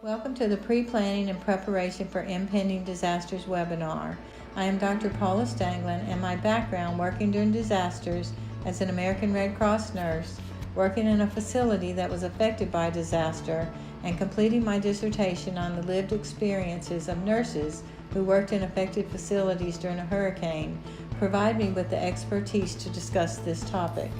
Welcome to the Pre-Planning and Preparation for Impending Disasters webinar. I am Dr. Paula Stangeland, and my background working during disasters as an American Red Cross nurse, working in a facility that was affected by disaster, and completing my dissertation on the lived experiences of nurses who worked in affected facilities during a hurricane provide me with the expertise to discuss this topic.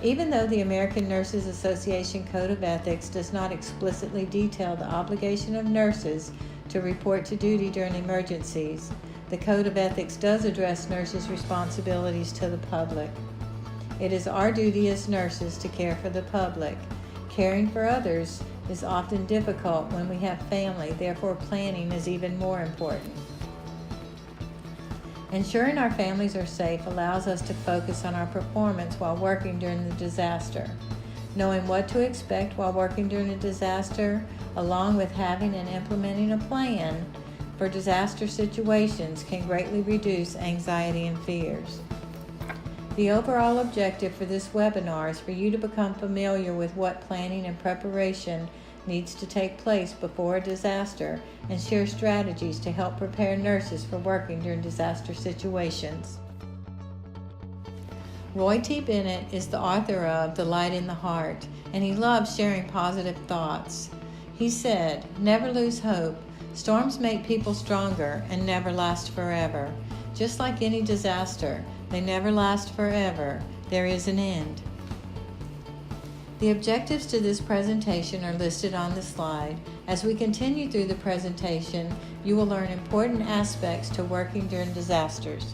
Even though the American Nurses Association Code of Ethics does not explicitly detail the obligation of nurses to report to duty during emergencies, the Code of Ethics does address nurses' responsibilities to the public. It is our duty as nurses to care for the public. Caring for others is often difficult when we have family, therefore planning is even more important. Ensuring our families are safe allows us to focus on our performance while working during the disaster. Knowing what to expect while working during a disaster, along with having and implementing a plan for disaster situations, can greatly reduce anxiety and fears. The overall objective for this webinar is for you to become familiar with what planning and preparation needs to take place before a disaster and share strategies to help prepare nurses for working during disaster situations. Roy T. Bennett is the author of The Light in the Heart, and he loves sharing positive thoughts. He said, "Never lose hope. Storms make people stronger and never last forever. Just like any disaster, they never last forever. There is an end." The objectives to this presentation are listed on the slide. As we continue through the presentation, you will learn important aspects to working during disasters.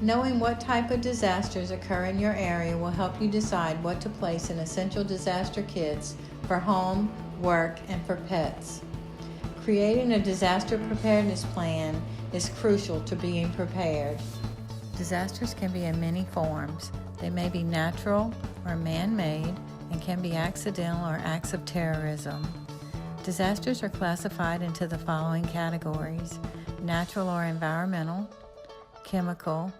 Knowing what type of disasters occur in your area will help you decide what to place in essential disaster kits for home, work, and for pets. Creating a disaster preparedness plan is crucial to being prepared. Disasters can be in many forms. They may be natural or man-made and can be accidental or acts of terrorism. Disasters are classified into the following categories: natural or environmental, chemical,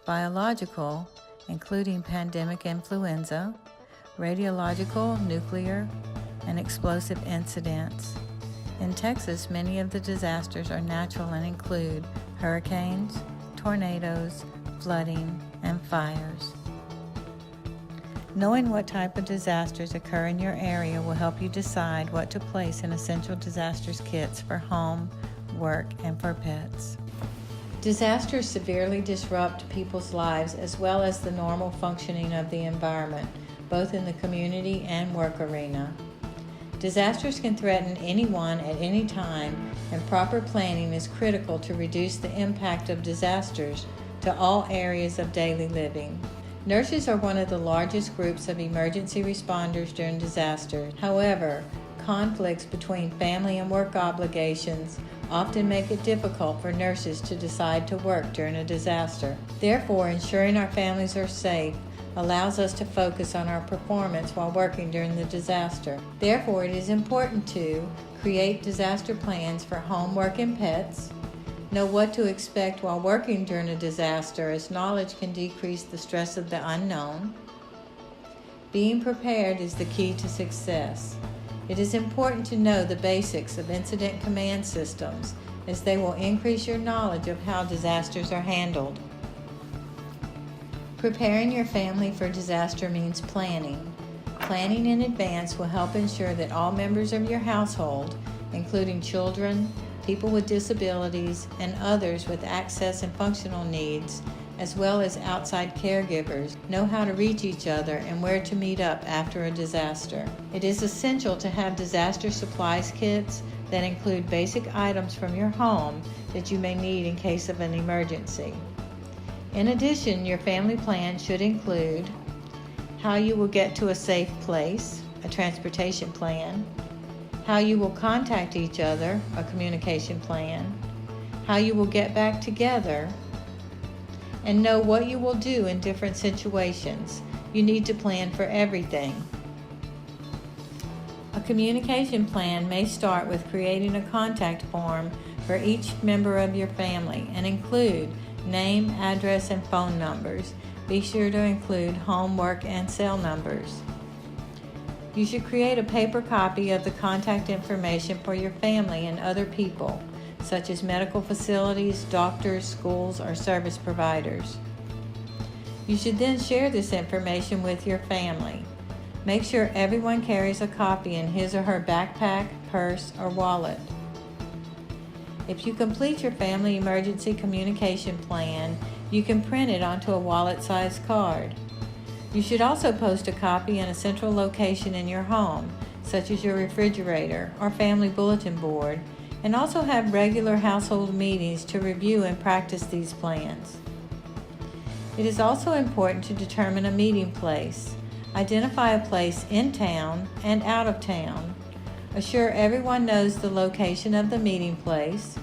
biological, including pandemic influenza, radiological, nuclear, and explosive incidents. In Texas, many of the disasters are natural and include hurricanes, tornadoes, flooding, and fires. Knowing what type of disasters occur in your area will help you decide what to place in essential disasters kits for home, work, and for pets. Disasters severely disrupt people's lives as well as the normal functioning of the environment, both in the community and work arena. Disasters can threaten anyone at any time, and proper planning is critical to reduce the impact of disasters to all areas of daily living. Nurses are one of the largest groups of emergency responders during disasters. However, conflicts between family and work obligations often make it difficult for nurses to decide to work during a disaster. Therefore, ensuring our families are safe allows us to focus on our performance while working during the disaster. Therefore, it is important to create disaster plans for home, work, and pets. Know what to expect while working during a disaster, as knowledge can decrease the stress of the unknown. Being prepared is the key to success. It is important to know the basics of incident command systems, as they will increase your knowledge of how disasters are handled. Preparing your family for disaster means planning. Planning in advance will help ensure that all members of your household, including children, people with disabilities, and others with access and functional needs, as well as outside caregivers, know how to reach each other and where to meet up after a disaster. It is essential to have disaster supplies kits that include basic items from your home that you may need in case of an emergency. In addition, your family plan should include how you will get to a safe place, a transportation plan, how you will contact each other, a communication plan, how you will get back together, and know what you will do in different situations. You need to plan for everything. A communication plan may start with creating a contact form for each member of your family and include name, address, and phone numbers. Be sure to include home, work, and cell numbers. You should create a paper copy of the contact information for your family and other people, such as medical facilities, doctors, schools, or service providers. You should then share this information with your family. Make sure everyone carries a copy in his or her backpack, purse, or wallet. If you complete your family emergency communication plan, you can print it onto a wallet-sized card. You should also post a copy in a central location in your home, such as your refrigerator or family bulletin board, and also have regular household meetings to review and practice these plans. It is also important to determine a meeting place. Identify a place in town and out of town. Assure everyone knows the location of the meeting place.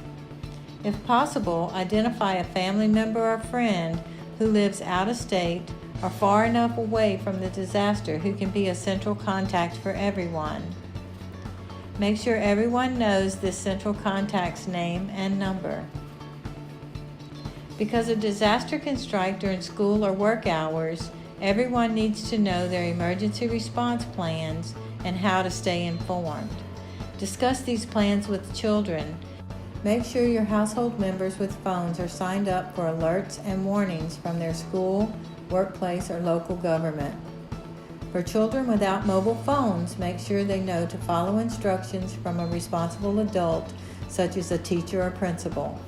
If possible, identify a family member or friend who lives out of state or far enough away from the disaster who can be a central contact for everyone. Make sure everyone knows this central contact's name and number. Because a disaster can strike during school or work hours, everyone needs to know their emergency response plans and how to stay informed. Discuss these plans with children. Make sure your household members with phones are signed up for alerts and warnings from their school, workplace, or local government. For children without mobile phones, make sure they know to follow instructions from a responsible adult, such as a teacher or principal.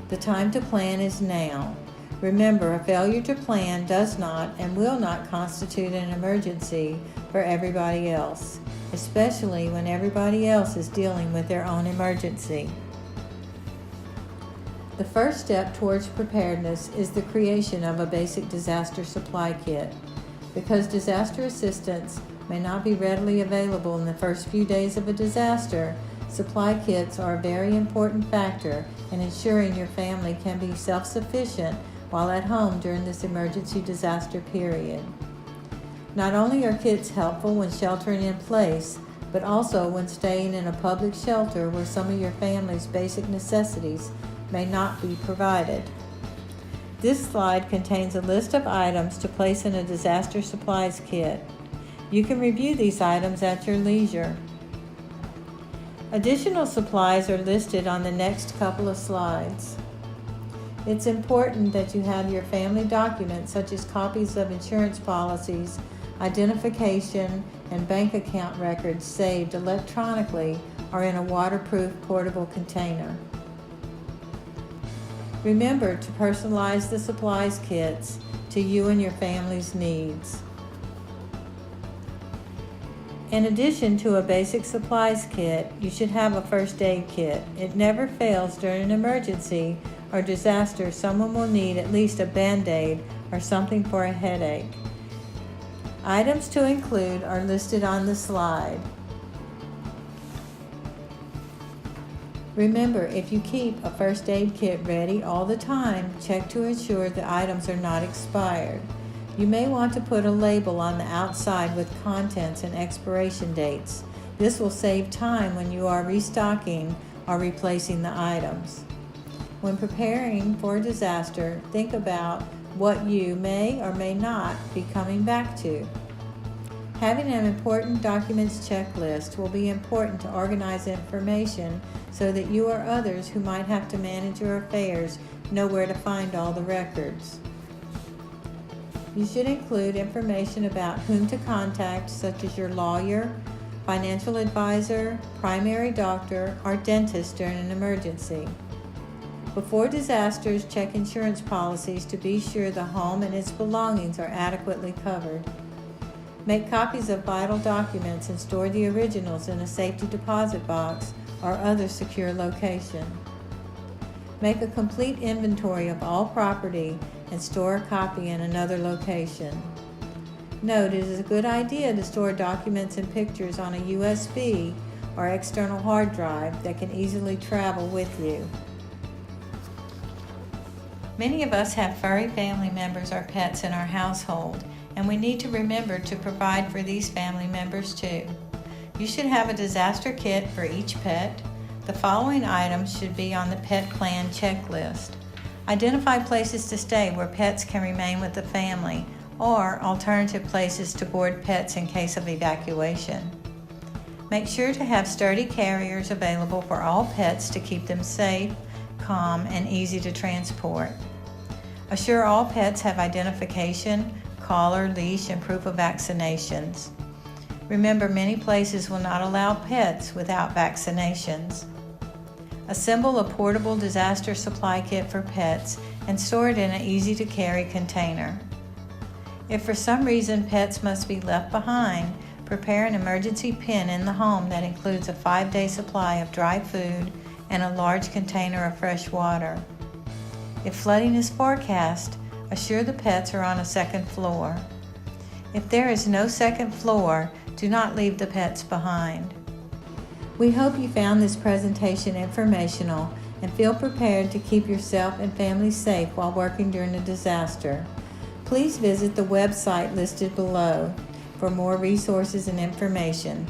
The time to plan is now. Remember, a failure to plan does not and will not constitute an emergency for everybody else, especially when everybody else is dealing with their own emergency. The first step towards preparedness is the creation of a basic disaster supply kit. Because disaster assistance may not be readily available in the first few days of a disaster, supply kits are a very important factor in ensuring your family can be self-sufficient while at home during this emergency disaster period. Not only are kits helpful when sheltering in place, but also when staying in a public shelter where some of your family's basic necessities may not be provided. This slide contains a list of items to place in a disaster supplies kit. You can review these items at your leisure. Additional supplies are listed on the next couple of slides. It's important that you have your family documents such as copies of insurance policies, identification, and bank account records saved electronically or in a waterproof portable container. Remember to personalize the supplies kits to you and your family's needs. In addition to a basic supplies kit, you should have a first aid kit. It never fails during an emergency or disaster. Someone will need at least a Band-Aid or something for a headache. Items to include are listed on the slide. Remember, if you keep a first aid kit ready all the time, check to ensure the items are not expired. You may want to put a label on the outside with contents and expiration dates. This will save time when you are restocking or replacing the items. When preparing for a disaster, think about what you may or may not be coming back to. Having an important documents checklist will be important to organize information so that you or others who might have to manage your affairs know where to find all the records. You should include information about whom to contact, such as your lawyer, financial advisor, primary doctor, or dentist during an emergency. Before disasters, check insurance policies to be sure the home and its belongings are adequately covered. Make copies of vital documents and store the originals in a safety deposit box or other secure location. Make a complete inventory of all property and store a copy in another location. Note, it is a good idea to store documents and pictures on a USB or external hard drive that can easily travel with you. Many of us have furry family members or pets in our household, and we need to remember to provide for these family members too. You should have a disaster kit for each pet. The following items should be on the pet plan checklist. Identify places to stay where pets can remain with the family, or alternative places to board pets in case of evacuation. Make sure to have sturdy carriers available for all pets to keep them safe, calm, and easy to transport. Assure all pets have identification, collar, leash, and proof of vaccinations. Remember, many places will not allow pets without vaccinations. Assemble a portable disaster supply kit for pets and store it in an easy-to-carry container. If for some reason pets must be left behind, prepare an emergency pen in the home that includes a 5-day supply of dry food and a large container of fresh water. If flooding is forecast, assure the pets are on a second floor. If there is no second floor, do not leave the pets behind. We hope you found this presentation informational and feel prepared to keep yourself and family safe while working during a disaster. Please visit the website listed below for more resources and information.